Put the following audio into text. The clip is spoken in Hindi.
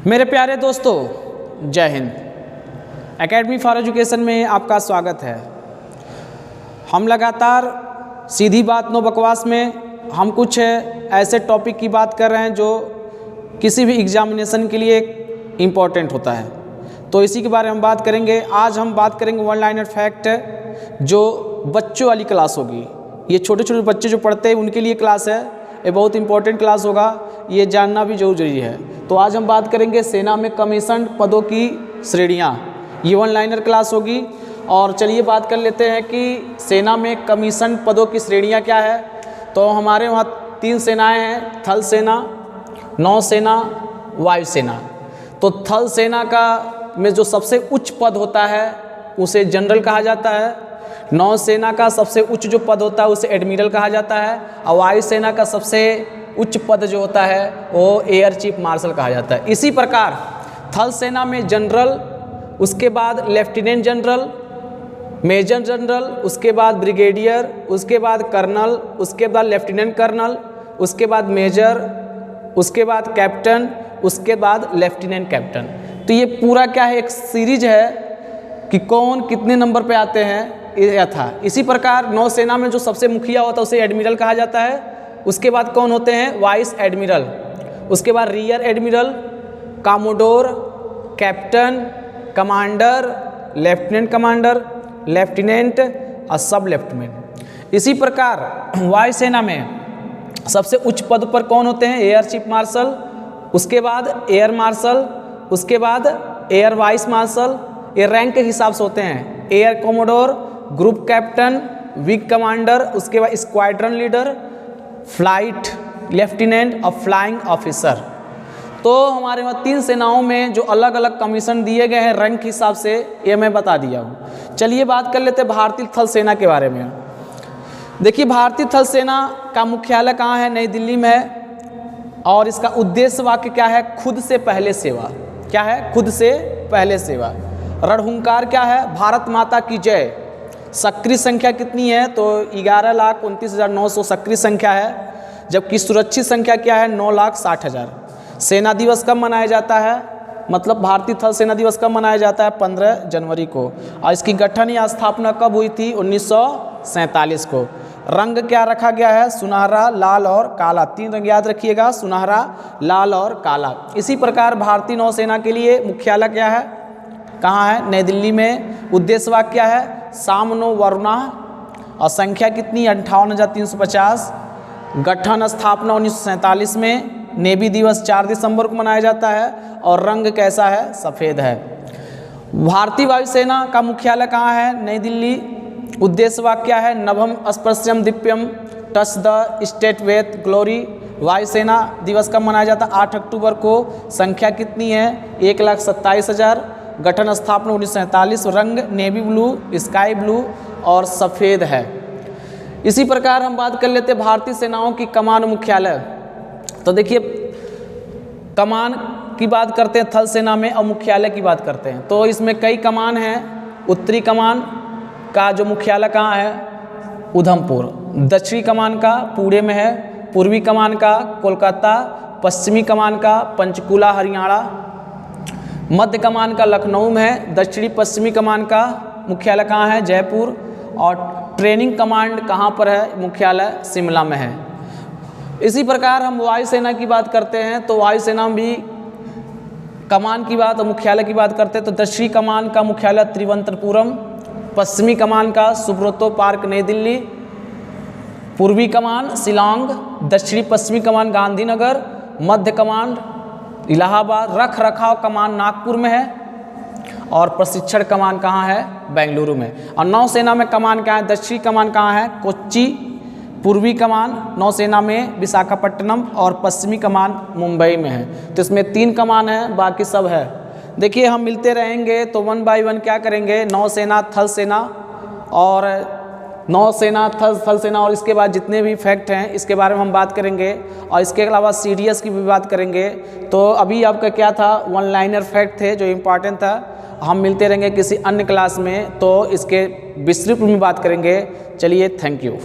मेरे प्यारे दोस्तों, जय हिंद। एकेडमी फॉर एजुकेशन में आपका स्वागत है। हम लगातार सीधी बात नो बकवास में हम कुछ ऐसे टॉपिक की बात कर रहे हैं जो किसी भी एग्जामिनेशन के लिए इम्पोर्टेंट होता है, तो इसी के बारे में हम बात करेंगे। आज हम बात करेंगे वन लाइनर फैक्ट, जो बच्चों वाली क्लास होगी। ये छोटे छोटे बच्चे जो पढ़ते हैं उनके लिए क्लास है, ये बहुत इंपॉर्टेंट क्लास होगा, ये जानना भी जरूरी है। तो आज हम बात करेंगे सेना में कमीशन पदों की श्रेणियाँ। ये वन लाइनर क्लास होगी। और चलिए बात कर लेते हैं कि सेना में कमीशन पदों की श्रेणियाँ क्या है। तो हमारे वहाँ 3 सेनाएं हैं, थल सेना, नौसेना, वायुसेना। तो थल सेना का में जो सबसे उच्च पद होता है उसे जनरल कहा जाता है। नौसेना का सबसे उच्च जो पद होता है उसे एडमिरल कहा जाता है। और वायुसेना का सबसे उच्च पद जो होता है वो एयर चीफ मार्शल कहा जाता है। इसी प्रकार थल सेना में जनरल, उसके बाद लेफ्टिनेंट जनरल, मेजर जनरल, उसके बाद ब्रिगेडियर, उसके बाद कर्नल, उसके बाद लेफ्टिनेंट कर्नल, उसके बाद मेजर, उसके बाद कैप्टन, उसके बाद लेफ्टिनेंट कैप्टन। तो ये पूरा क्या है, एक सीरीज है कि कौन कितने नंबर पे आते हैं यह था। इसी प्रकार नौसेना में जो सबसे मुखिया होता है उसे एडमिरल कहा जाता है। उसके बाद कौन होते हैं, वाइस एडमिरल, उसके बाद rear admiral, commodore, captain, commander, lieutenant commander, lieutenant और सब लेफ्टिनेंट। इसी प्रकार वायुसेना में सबसे उच्च पद पर कौन होते हैं, एयर चीफ मार्शल, उसके बाद एयर मार्शल, उसके बाद एयर वाइस मार्शल। ये रैंक के हिसाब से होते हैं। Air commodore, group captain, wing commander, उसके बाद स्क्वाड्रन लीडर, फ्लाइट लेफ्टिनेंट और फ्लाइंग ऑफिसर। तो हमारे वहाँ 3 सेनाओं में जो अलग अलग कमीशन दिए गए हैं रैंक के हिसाब से, ये मैं बता दिया हूँ। चलिए बात कर लेते हैं भारतीय थल सेना के बारे में। देखिए, भारतीय थल सेना का मुख्यालय कहाँ है, नई दिल्ली में है। और इसका उद्देश्य वाक्य क्या है, खुद से पहले सेवा। क्या है, खुद से पहले सेवा। रणहुंकार क्या है, भारत माता की जय। सक्रिय संख्या कितनी है, तो 11,29,900 सक्रिय संख्या है, जबकि सुरक्षित संख्या क्या है, 9,60,000। सेना दिवस कब मनाया जाता है, मतलब भारतीय थल सेना दिवस कब मनाया जाता है, 15 जनवरी को। और इसकी गठन या स्थापना कब हुई थी, 1947 को। रंग क्या रखा गया है, सुनहरा, लाल और काला। 3 रंग याद रखिएगा, सुनहरा, लाल और काला। इसी प्रकार भारतीय नौसेना के लिए मुख्यालय क्या है, कहाँ है, नई दिल्ली में। उद्देश्य वाक्य क्या है, सामनो वरुणा। और संख्या कितनी, 58,350। गठन स्थापना 1947 में। नेवी दिवस 4 दिसंबर को मनाया जाता है। और रंग कैसा है, सफ़ेद है। भारतीय वायुसेना का मुख्यालय कहाँ है, नई दिल्ली। उद्देश्य वाक्य क्या है, नभम स्पर्शम दिव्यम touch the state with glory. वायुसेना दिवस कब मनाया जाता है, 8 अक्टूबर को। संख्या कितनी है, 1,27,000। गठन स्थापना 1947। रंग नेवी ब्लू, स्काई ब्लू और सफ़ेद है। इसी प्रकार हम बात कर लेते हैं भारतीय सेनाओं की कमान मुख्यालय। तो देखिए, कमान की बात करते हैं थल सेना में और मुख्यालय की बात करते हैं। तो इसमें कई कमान हैं। उत्तरी कमान का जो मुख्यालय कहाँ है, उधमपुर। दक्षिणी कमान का पुणे में है। पूर्वी कमान का कोलकाता। पश्चिमी कमान का पंचकुला हरियाणा। मध्य कमान का लखनऊ में है। दक्षिणी पश्चिमी कमान का मुख्यालय कहाँ है, जयपुर। और ट्रेनिंग कमांड कहाँ पर है, मुख्यालय शिमला में है। इसी प्रकार हम वायुसेना की बात करते हैं। तो वायुसेना में भी कमान की बात और मुख्यालय की बात करते हैं। तो दक्षिणी कमान का मुख्यालय तिरुवनंतपुरम। पश्चिमी कमान का सुब्रतो पार्क नई दिल्ली। पूर्वी कमान शिलांग। दक्षिणी पश्चिमी कमान गांधीनगर। मध्य कमान इलाहाबाद। रख रखाव कमान नागपुर में है। और प्रशिक्षण कमान कहाँ है, बेंगलुरु में। और नौसेना में कमान क्या है, दक्षिणी कमान कहाँ है, कोच्चि। पूर्वी कमान नौसेना में विशाखापट्टनम। और पश्चिमी कमान मुंबई में है। तो इसमें 3 कमान है, बाकी सब है। देखिए, हम मिलते रहेंगे तो 1 बाय 1 क्या करेंगे, नौसेना, थल सेना और नौसेना, थल सेना और इसके बाद जितने भी फैक्ट हैं इसके बारे में हम बात करेंगे। और इसके अलावा सीडीएस की भी बात करेंगे। तो अभी आपका क्या था, वन लाइनर फैक्ट थे जो इम्पॉर्टेंट था। हम मिलते रहेंगे किसी अन्य क्लास में, तो इसके विस्तृत में बात करेंगे। चलिए, थैंक यू।